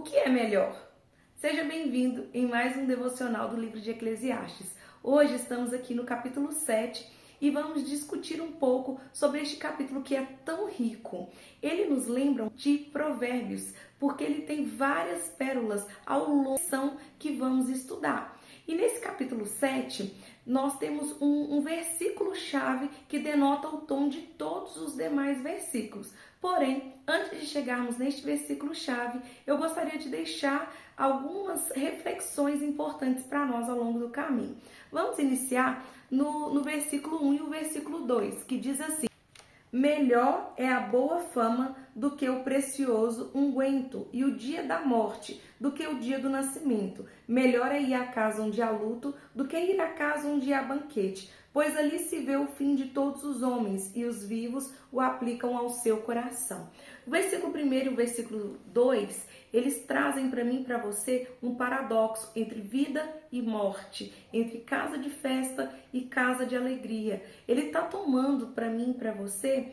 O que é melhor? Seja bem-vindo em mais um devocional do livro de Eclesiastes. Hoje estamos aqui no capítulo 7 e vamos discutir um pouco sobre este capítulo que é tão rico. Ele nos lembra de Provérbios, porque ele tem várias pérolas ao longo da lição que vamos estudar. E nesse capítulo 7, nós temos um versículo-chave que denota o tom de todos os demais versículos. Porém, antes de chegarmos neste versículo-chave, eu gostaria de deixar algumas reflexões importantes para nós ao longo do caminho. Vamos iniciar no versículo 1 e o versículo 2, que diz assim: melhor é a boa fama do que o precioso unguento, e o dia da morte do que o dia do nascimento. Melhor é ir à casa onde há luto do que ir à casa onde há banquete, pois ali se vê o fim de todos os homens, e os vivos o aplicam ao seu coração. O versículo 1 e o versículo 2, eles trazem para mim e para você um paradoxo entre vida e morte, entre casa de festa e casa de alegria. Ele está tomando para mim e para você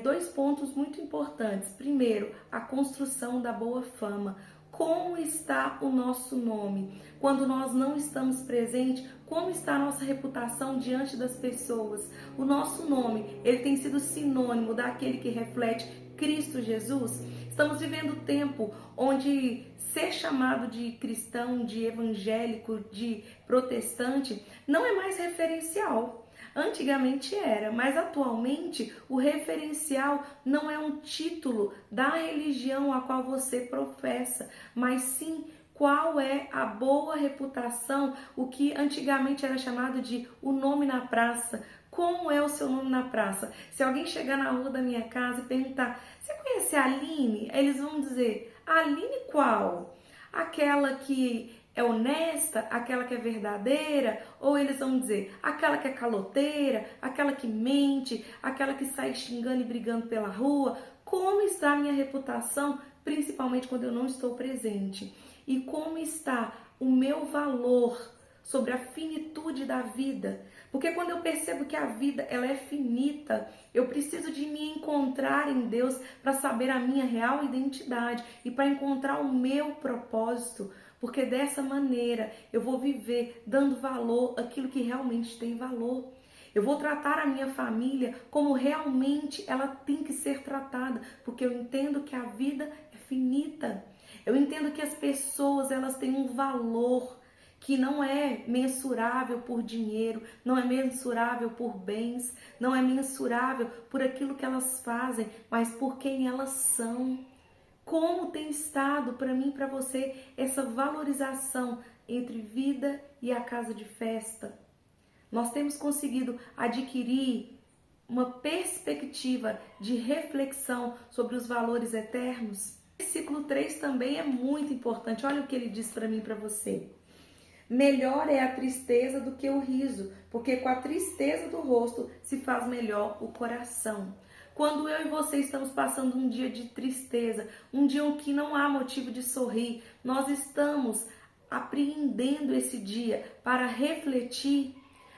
dois pontos muito importantes. Primeiro, a construção da boa fama. Como está o nosso nome? Quando nós não estamos presentes, como está a nossa reputação diante das pessoas? O nosso nome, ele tem sido sinônimo daquele que reflete Cristo Jesus? Estamos vivendo tempo onde ser chamado de cristão, de evangélico, de protestante, não é mais referencial. Antigamente era, mas atualmente o referencial não é um título da religião a qual você professa, mas sim qual é a boa reputação, o que antigamente era chamado de o nome na praça. Como é o seu nome na praça? Se alguém chegar na rua da minha casa e perguntar: você conhece a Aline? Eles vão dizer: Aline qual? Aquela que é honesta, aquela que é verdadeira, ou eles vão dizer aquela que é caloteira, aquela que mente, aquela que sai xingando e brigando pela rua. Como está a minha reputação, principalmente quando eu não estou presente? E como está o meu valor sobre a finitude da vida? Porque quando eu percebo que a vida ela é finita, eu preciso de me encontrar em Deus para saber a minha real identidade e para encontrar o meu propósito. Porque dessa maneira eu vou viver dando valor àquilo que realmente tem valor. Eu vou tratar a minha família como realmente ela tem que ser tratada, porque eu entendo que a vida é finita. Eu entendo que as pessoas elas têm um valor que não é mensurável por dinheiro, não é mensurável por bens, não é mensurável por aquilo que elas fazem, mas por quem elas são. Como tem estado para mim e para você essa valorização entre vida e a casa de festa? Nós temos conseguido adquirir uma perspectiva de reflexão sobre os valores eternos? O versículo 3 também é muito importante. Olha o que ele diz para mim e para você. Melhor é a tristeza do que o riso, porque com a tristeza do rosto se faz melhor o coração. Quando eu e você estamos passando um dia de tristeza, um dia em que não há motivo de sorrir, nós estamos apreendendo esse dia para refletir,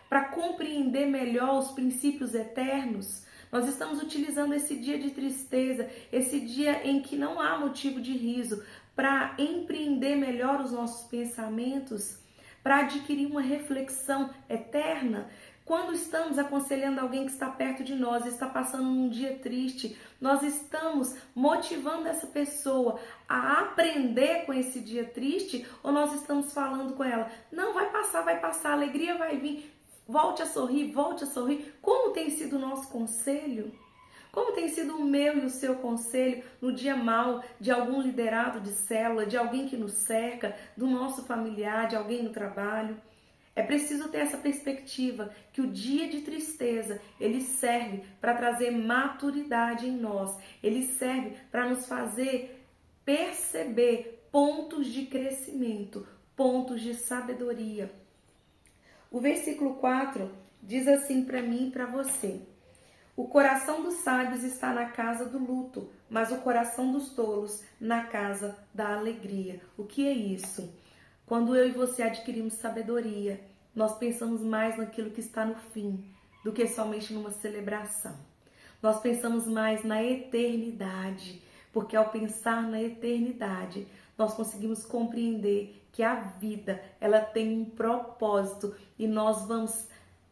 para compreender melhor os princípios eternos. Nós estamos utilizando esse dia de tristeza, esse dia em que não há motivo de riso, para empreender melhor os nossos pensamentos, para adquirir uma reflexão eterna. Quando estamos aconselhando alguém que está perto de nós, está passando um dia triste, nós estamos motivando essa pessoa a aprender com esse dia triste, ou nós estamos falando com ela: não, vai passar, a alegria vai vir, volte a sorrir, volte a sorrir. Como tem sido o nosso conselho? Como tem sido o meu e o seu conselho no dia mau de algum liderado de célula, de alguém que nos cerca, do nosso familiar, de alguém no trabalho? É preciso ter essa perspectiva que o dia de tristeza, ele serve para trazer maturidade em nós. Ele serve para nos fazer perceber pontos de crescimento, pontos de sabedoria. O versículo 4 diz assim para mim e para você: o coração dos sábios está na casa do luto, mas o coração dos tolos na casa da alegria. O que é isso? Quando eu e você adquirimos sabedoria, nós pensamos mais naquilo que está no fim do que somente numa celebração. Nós pensamos mais na eternidade, porque ao pensar na eternidade, nós conseguimos compreender que a vida, ela tem um propósito e nós vamos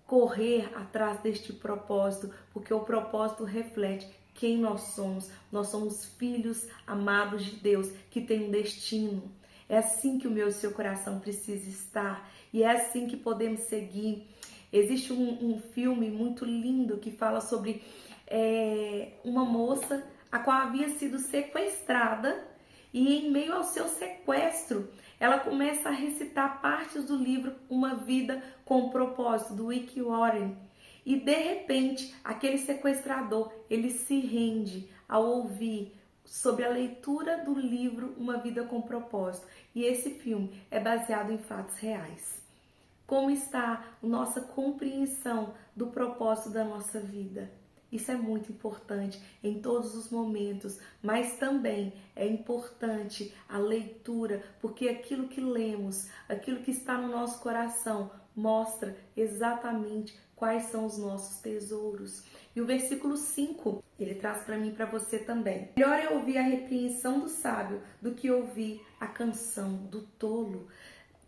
correr atrás deste propósito, porque o propósito reflete quem nós somos. Nós somos filhos amados de Deus que tem um destino. É assim que o meu e o seu coração precisa estar e é assim que podemos seguir. Existe um filme muito lindo que fala sobre uma moça a qual havia sido sequestrada e em meio ao seu sequestro ela começa a recitar partes do livro Uma Vida com Propósito, do Rick Warren. E de repente, aquele sequestrador, ele se rende ao ouvir sobre a leitura do livro Uma Vida com Propósito. E esse filme é baseado em fatos reais. Como está a nossa compreensão do propósito da nossa vida? Isso é muito importante em todos os momentos, mas também é importante a leitura, porque aquilo que lemos, aquilo que está no nosso coração, mostra exatamente quais são os nossos tesouros. E o versículo 5, ele traz para mim e para você também. Melhor é ouvir a repreensão do sábio do que ouvir a canção do tolo.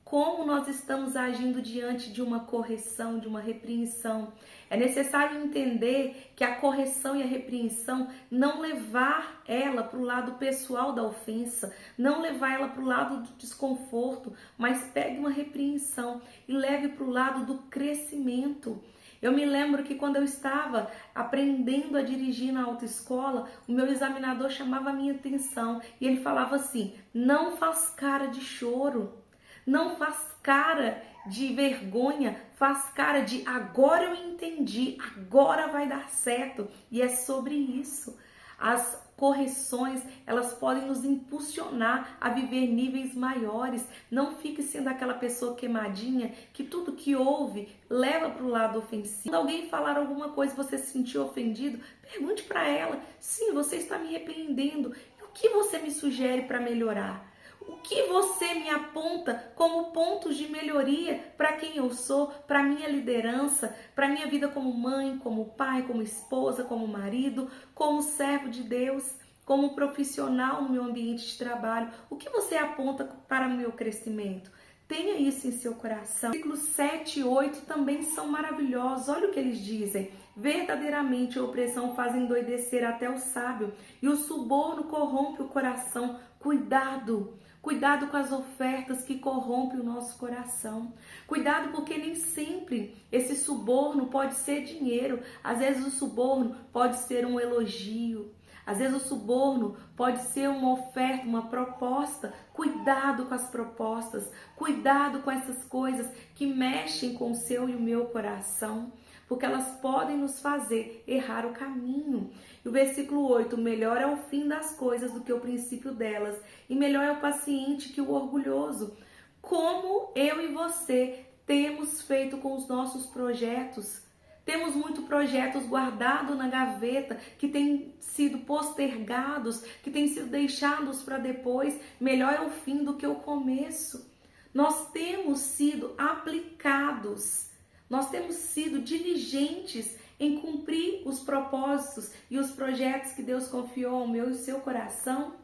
Como nós estamos agindo diante de uma correção, de uma repreensão. É necessário entender que a correção e a repreensão não levar ela para o lado pessoal da ofensa, não levar ela para o lado do desconforto, mas pegue uma repreensão e leve para o lado do crescimento. Eu me lembro que quando eu estava aprendendo a dirigir na autoescola, o meu examinador chamava a minha atenção e ele falava assim: não faz cara de choro. Não faz cara de vergonha, faz cara de agora eu entendi, agora vai dar certo. E é sobre isso. As correções, elas podem nos impulsionar a viver níveis maiores. Não fique sendo aquela pessoa queimadinha que tudo que ouve leva para o lado ofensivo. Quando alguém falar alguma coisa e você se sentir ofendido, pergunte para ela: sim, você está me repreendendo. E o que você me sugere para melhorar? O que você me aponta como pontos de melhoria para quem eu sou, para minha liderança, para minha vida como mãe, como pai, como esposa, como marido, como servo de Deus, como profissional no meu ambiente de trabalho? O que você aponta para o meu crescimento? Tenha isso em seu coração. Versículos 7 e 8 também são maravilhosos. Olha o que eles dizem. Verdadeiramente a opressão faz endoidecer até o sábio e o suborno corrompe o coração. Cuidado! Cuidado com as ofertas que corrompem o nosso coração. Cuidado, porque nem sempre esse suborno pode ser dinheiro. Às vezes o suborno pode ser um elogio. Às vezes o suborno pode ser uma oferta, uma proposta. Cuidado com as propostas. Cuidado com essas coisas que mexem com o seu e o meu coração, porque elas podem nos fazer errar o caminho. E o versículo 8, melhor é o fim das coisas do que o princípio delas, e melhor é o paciente que o orgulhoso. Como eu e você temos feito com os nossos projetos? Temos muitos projetos guardados na gaveta, que têm sido postergados, que têm sido deixados para depois. Melhor é o fim do que o começo. Nós temos sido aplicados. Nós temos sido diligentes em cumprir os propósitos e os projetos que Deus confiou ao meu e ao seu coração.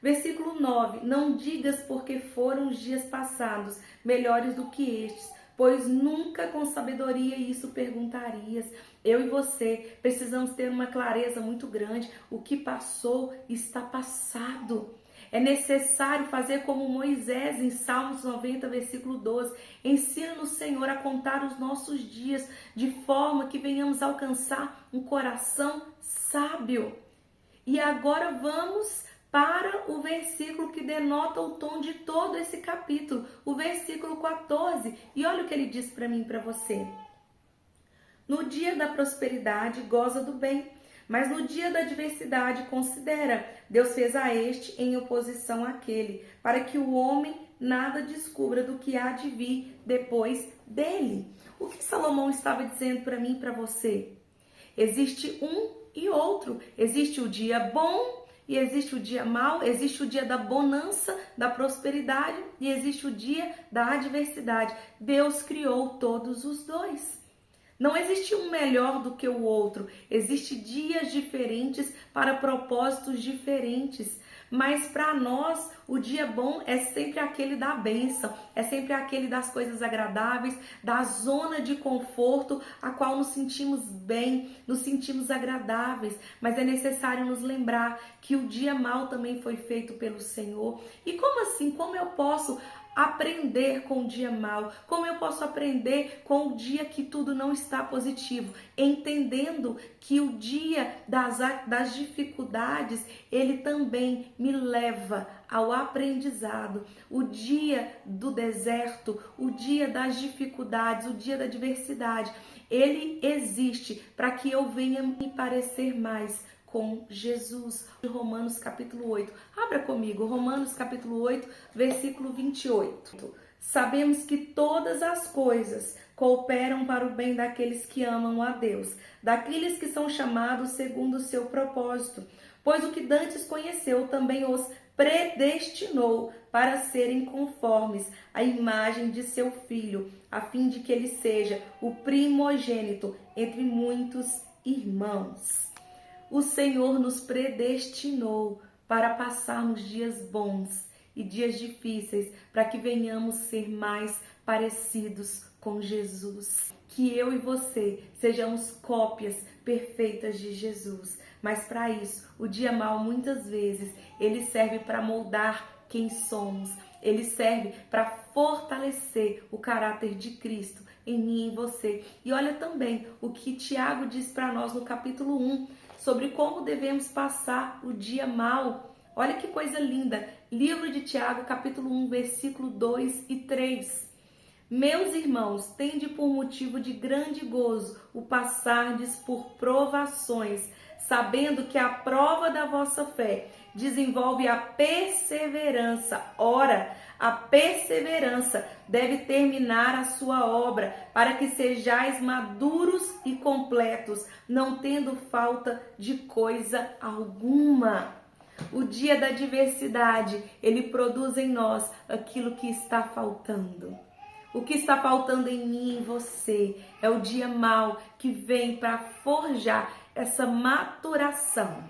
Versículo 9. Não digas porque foram os dias passados melhores do que estes, pois nunca com sabedoria isso perguntarias. Eu e você precisamos ter uma clareza muito grande. O que passou está passado. É necessário fazer como Moisés em Salmos 90, versículo 12. Ensina-nos, Senhor, a contar os nossos dias de forma que venhamos alcançar um coração sábio. E agora vamos para o versículo que denota o tom de todo esse capítulo, o versículo 14. E olha o que ele diz para mim e para você. No dia da prosperidade, goza do bem. Mas no dia da adversidade, considera, Deus fez a este em oposição àquele, para que o homem nada descubra do que há de vir depois dele. O que Salomão estava dizendo para mim e para você? Existe um e outro. Existe o dia bom e existe o dia mau. Existe o dia da bonança, da prosperidade e existe o dia da adversidade. Deus criou todos os dois. Não existe um melhor do que o outro. Existem dias diferentes para propósitos diferentes. Mas para nós, O dia bom é sempre aquele da bênção, é sempre aquele das coisas agradáveis, da zona de conforto, a qual nos sentimos bem, nos sentimos agradáveis. Mas é necessário nos lembrar que o dia mau também foi feito pelo Senhor. E como assim? Como eu posso aprender com o dia mau? Como eu posso aprender com o dia que tudo não está positivo? Entendendo que o dia das dificuldades, ele também me leva ao aprendizado. O dia do deserto, o dia das dificuldades, o dia da adversidade, ele existe para que eu venha me parecer mais com Jesus. Romanos capítulo 8. Abra comigo, Romanos capítulo 8, versículo 28. Sabemos que todas as coisas cooperam para o bem daqueles que amam a Deus, daqueles que são chamados segundo o seu propósito. Pois o que dantes conheceu também os predestinou para serem conformes à imagem de seu Filho, a fim de que ele seja o primogênito entre muitos irmãos. O Senhor nos predestinou para passarmos dias bons e dias difíceis, para que venhamos ser mais parecidos com Jesus. Que eu e você sejamos cópias perfeitas de Jesus. Mas para isso, o dia mau muitas vezes, ele serve para moldar quem somos. Ele serve para fortalecer o caráter de Cristo em mim e em você. E olha também o que Tiago diz para nós no capítulo 1, sobre como devemos passar o dia mau. Olha que coisa linda. Livro de Tiago, capítulo 1, versículo 2 e 3. Meus irmãos, tende por motivo de grande gozo o passardes por provações, sabendo que a prova da vossa fé desenvolve a perseverança. Ora, a perseverança deve terminar a sua obra, para que sejais maduros e completos, não tendo falta de coisa alguma. O dia da adversidade, ele produz em nós aquilo que está faltando. O que está faltando em mim e em você é o dia mau que vem para forjar essa maturação,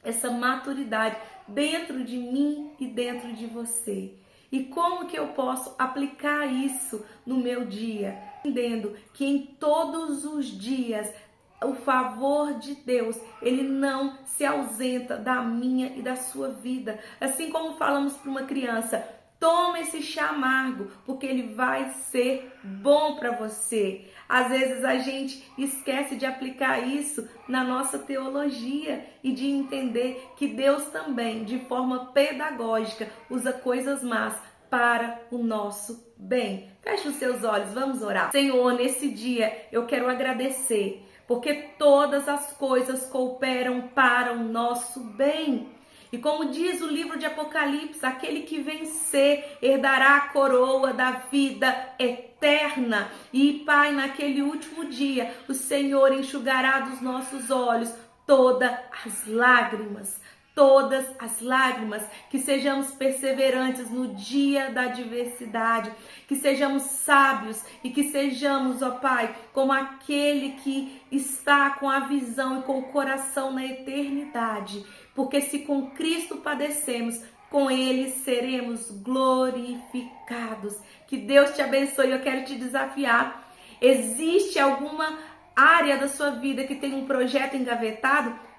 essa maturidade dentro de mim e dentro de você. E como que eu posso aplicar isso no meu dia? Entendendo que em todos os dias o favor de Deus, ele não se ausenta da minha e da sua vida. Assim como falamos para uma criança, toma esse chá amargo, porque ele vai ser bom para você. Às vezes a gente esquece de aplicar isso na nossa teologia e de entender que Deus também, de forma pedagógica, usa coisas más para o nosso bem. Feche os seus olhos, vamos orar. Senhor, nesse dia eu quero agradecer, porque todas as coisas cooperam para o nosso bem. E como diz o livro de Apocalipse, aquele que vencer herdará a coroa da vida eterna. E, Pai, naquele último dia, o Senhor enxugará dos nossos olhos todas as lágrimas. Todas as lágrimas, que sejamos perseverantes no dia da adversidade, que sejamos sábios e que sejamos, ó Pai, como aquele que está com a visão e com o coração na eternidade, porque se com Cristo padecemos, com Ele seremos glorificados. Que Deus te abençoe. Eu quero te desafiar. Existe alguma área da sua vida que tem um projeto engavetado?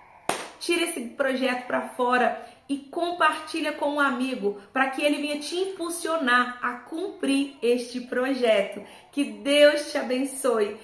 Tira esse projeto para fora e compartilha com um amigo para que ele venha te impulsionar a cumprir este projeto. Que Deus te abençoe